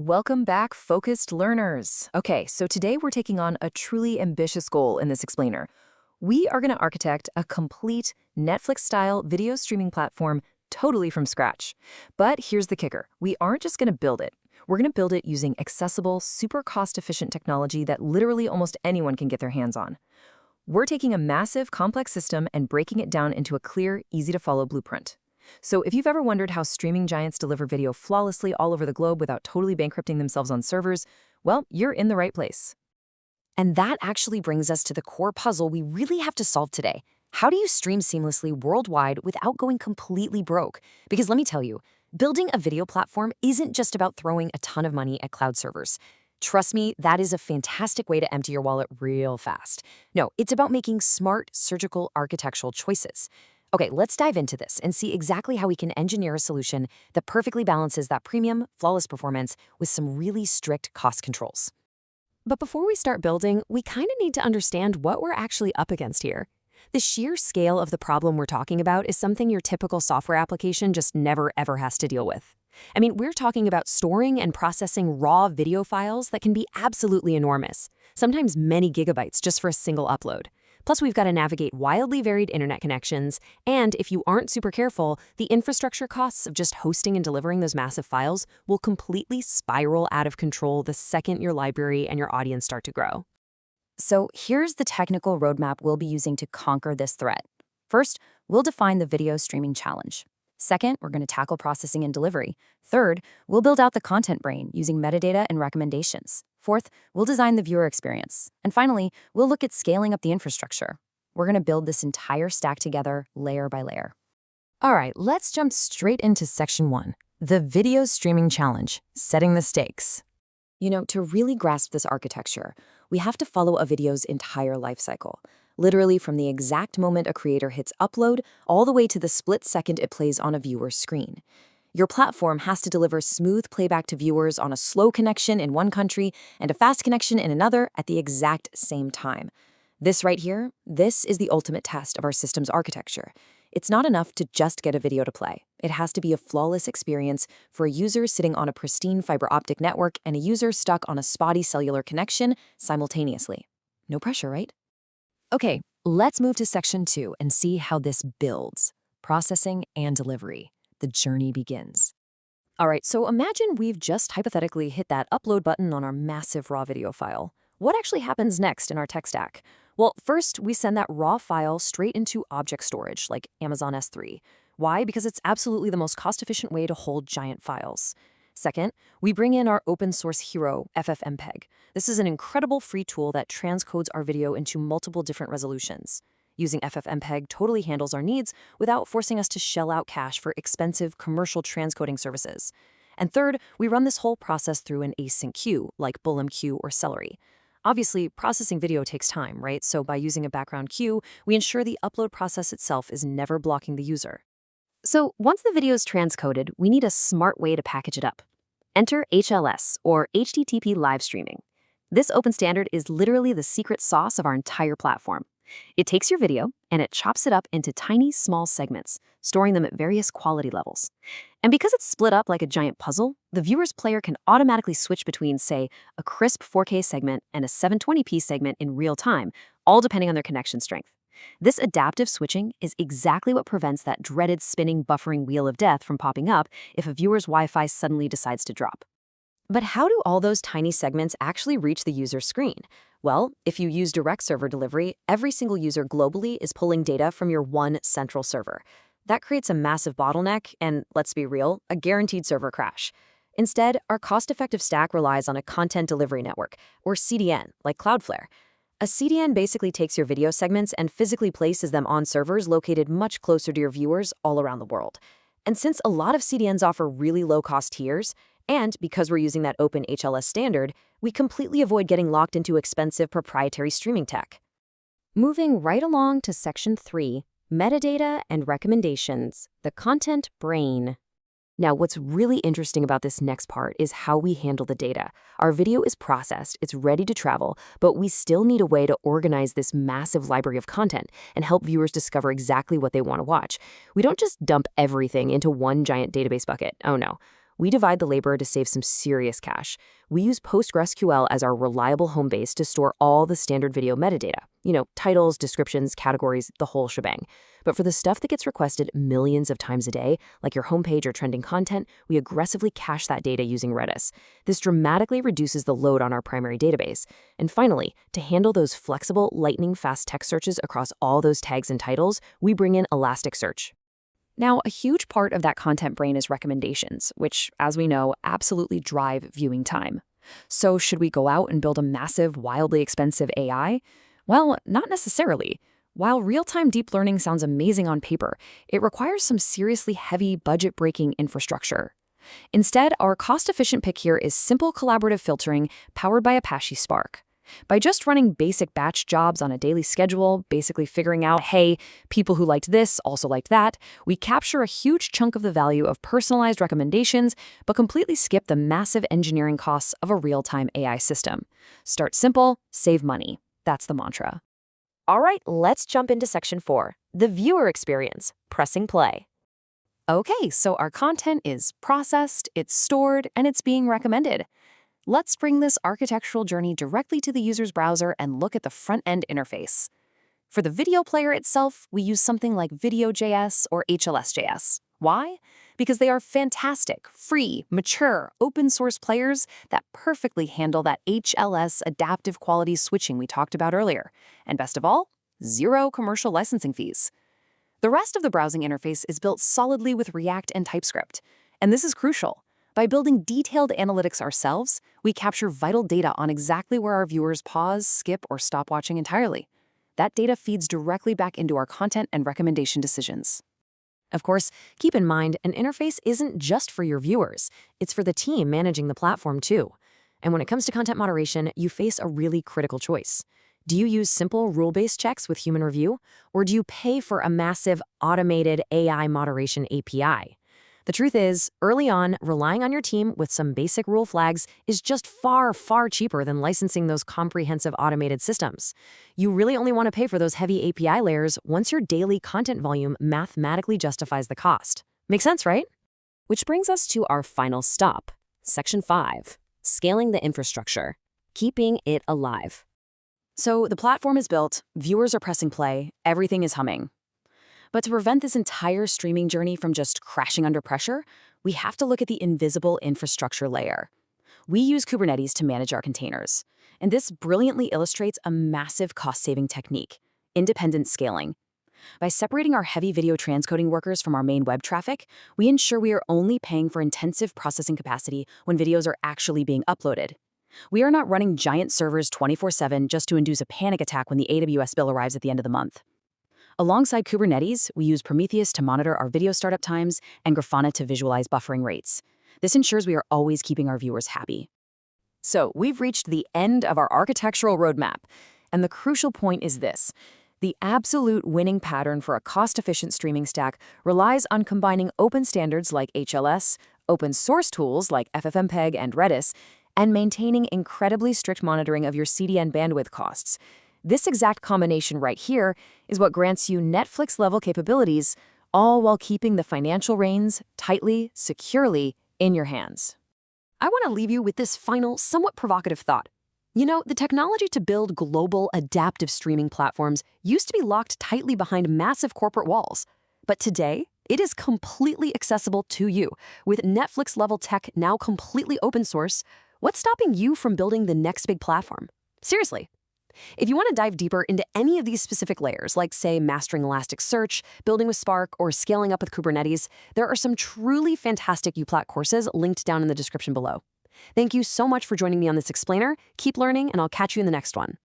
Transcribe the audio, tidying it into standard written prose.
Welcome back, focused learners. Okay, so today we're taking on a truly ambitious goal in this explainer. We are going to architect a complete Netflix-style video streaming platform totally from scratch. But here's the kicker. We aren't just going to build it. We're going to build it using accessible, super cost-efficient technology that literally almost anyone can get their hands on. We're taking a massive, complex system and breaking it down into a clear, easy-to-follow blueprint. So if you've ever wondered how streaming giants deliver video flawlessly all over the globe without totally bankrupting themselves on servers, well, you're in the right place. And that actually brings us to the core puzzle we really have to solve today. How do you stream seamlessly worldwide without going completely broke? Because let me tell you, building a video platform isn't just about throwing a ton of money at cloud servers. Trust me, that is a fantastic way to empty your wallet real fast. No, it's about making smart, surgical architectural choices. Okay, let's dive into this and see exactly how we can engineer a solution that perfectly balances that premium, flawless performance with some really strict cost controls. But before we start building, we kind of need to understand what we're actually up against here. The sheer scale of the problem we're talking about is something your typical software application just never ever has to deal with. I mean, we're talking about storing and processing raw video files that can be absolutely enormous, sometimes many gigabytes just for a single upload. Plus, we've got to navigate wildly varied internet connections, and if you aren't super careful, the infrastructure costs of just hosting and delivering those massive files will completely spiral out of control the second your library and your audience start to grow. So here's the technical roadmap we'll be using to conquer this threat. First, we'll define the video streaming challenge. Second, we're going to tackle processing and delivery. Third, we'll build out the content brain using metadata and recommendations. Fourth, we'll design the viewer experience. And finally, we'll look at scaling up the infrastructure. We're going to build this entire stack together, layer by layer. All right, let's jump straight into section 1, the video streaming challenge, setting the stakes. To really grasp this architecture, we have to follow a video's entire lifecycle, literally from the exact moment a creator hits upload all the way to the split second it plays on a viewer's screen. Your platform has to deliver smooth playback to viewers on a slow connection in one country and a fast connection in another at the exact same time. This right here, this is the ultimate test of our system's architecture. It's not enough to just get a video to play. It has to be a flawless experience for a user sitting on a pristine fiber optic network and a user stuck on a spotty cellular connection simultaneously. No pressure, right? Okay, let's move to section 2 and see how this builds. Processing and delivery. The journey begins. All right, so imagine we've just hypothetically hit that upload button on our massive raw video file. What actually happens next in our tech stack? Well, first, we send that raw file straight into object storage, like Amazon S3. Why? Because it's absolutely the most cost-efficient way to hold giant files. Second, we bring in our open source hero, FFmpeg. This is an incredible free tool that transcodes our video into multiple different resolutions. Using FFmpeg totally handles our needs without forcing us to shell out cash for expensive commercial transcoding services. And third, we run this whole process through an async queue, like BullMQ or Celery. Obviously, processing video takes time, right? So by using a background queue, we ensure the upload process itself is never blocking the user. So once the video is transcoded, we need a smart way to package it up. Enter HLS, or HTTP live streaming. This open standard is literally the secret sauce of our entire platform. It takes your video and it chops it up into tiny, small segments, storing them at various quality levels. And because it's split up like a giant puzzle, the viewer's player can automatically switch between, say, a crisp 4K segment and a 720p segment in real time, all depending on their connection strength. This adaptive switching is exactly what prevents that dreaded spinning buffering wheel of death from popping up if a viewer's Wi-Fi suddenly decides to drop. But how do all those tiny segments actually reach the user's screen? Well, if you use direct server delivery, every single user globally is pulling data from your one central server. That creates a massive bottleneck and, let's be real, a guaranteed server crash. Instead, our cost-effective stack relies on a content delivery network, or CDN, like Cloudflare. A CDN basically takes your video segments and physically places them on servers located much closer to your viewers all around the world. And since a lot of CDNs offer really low-cost tiers, and because we're using that open HLS standard, we completely avoid getting locked into expensive proprietary streaming tech. Moving right along to section 3, metadata and recommendations, the content brain. Now, what's really interesting about this next part is how we handle the data. Our video is processed, it's ready to travel, but we still need a way to organize this massive library of content and help viewers discover exactly what they want to watch. We don't just dump everything into one giant database bucket. Oh no. We divide the labor to save some serious cash. We use PostgreSQL as our reliable home base to store all the standard video metadata. Titles, descriptions, categories, the whole shebang. But for the stuff that gets requested millions of times a day, like your homepage or trending content, we aggressively cache that data using Redis. This dramatically reduces the load on our primary database. And finally, to handle those flexible, lightning-fast text searches across all those tags and titles, we bring in Elasticsearch. Now, a huge part of that content brain is recommendations, which, as we know, absolutely drive viewing time. So should we go out and build a massive, wildly expensive AI? Well, not necessarily. While real-time deep learning sounds amazing on paper, it requires some seriously heavy, budget-breaking infrastructure. Instead, our cost-efficient pick here is simple collaborative filtering powered by Apache Spark. By just running basic batch jobs on a daily schedule, basically figuring out, hey, people who liked this also liked that, we capture a huge chunk of the value of personalized recommendations, but completely skip the massive engineering costs of a real-time AI system. Start simple, save money. That's the mantra. All right, let's jump into section 4, the viewer experience, pressing play. Okay, so our content is processed, it's stored, and it's being recommended. Let's bring this architectural journey directly to the user's browser and look at the front-end interface. For the video player itself, we use something like Video.js or HLS.js. Why? Because they are fantastic, free, mature, open-source players that perfectly handle that HLS adaptive quality switching we talked about earlier. And best of all, zero commercial licensing fees. The rest of the browsing interface is built solidly with React and TypeScript. And this is crucial. By building detailed analytics ourselves, we capture vital data on exactly where our viewers pause, skip, or stop watching entirely. That data feeds directly back into our content and recommendation decisions. Of course, keep in mind, an interface isn't just for your viewers. It's for the team managing the platform too. And when it comes to content moderation, you face a really critical choice. Do you use simple rule-based checks with human review, or do you pay for a massive automated AI moderation API? The truth is, early on, relying on your team with some basic rule flags is just far, far cheaper than licensing those comprehensive automated systems. You really only want to pay for those heavy API layers once your daily content volume mathematically justifies the cost. Make sense, right? Which brings us to our final stop, Section 5, scaling the infrastructure, keeping it alive. So the platform is built, viewers are pressing play, everything is humming. But to prevent this entire streaming journey from just crashing under pressure, we have to look at the invisible infrastructure layer. We use Kubernetes to manage our containers, and this brilliantly illustrates a massive cost-saving technique, independent scaling. By separating our heavy video transcoding workers from our main web traffic, we ensure we are only paying for intensive processing capacity when videos are actually being uploaded. We are not running giant servers 24/7 just to induce a panic attack when the AWS bill arrives at the end of the month. Alongside Kubernetes, we use Prometheus to monitor our video startup times and Grafana to visualize buffering rates. This ensures we are always keeping our viewers happy. So we've reached the end of our architectural roadmap, and the crucial point is this. The absolute winning pattern for a cost-efficient streaming stack relies on combining open standards like HLS, open source tools like FFmpeg and Redis, and maintaining incredibly strict monitoring of your CDN bandwidth costs. This exact combination right here is what grants you Netflix-level capabilities, all while keeping the financial reins tightly, securely in your hands. I want to leave you with this final, somewhat provocative thought. The technology to build global, adaptive streaming platforms used to be locked tightly behind massive corporate walls. But today, it is completely accessible to you. With Netflix-level tech now completely open source, what's stopping you from building the next big platform? Seriously. If you want to dive deeper into any of these specific layers, like, say, mastering Elasticsearch, building with Spark, or scaling up with Kubernetes, there are some truly fantastic Uplatz courses linked down in the description below. Thank you so much for joining me on this explainer. Keep learning, and I'll catch you in the next one.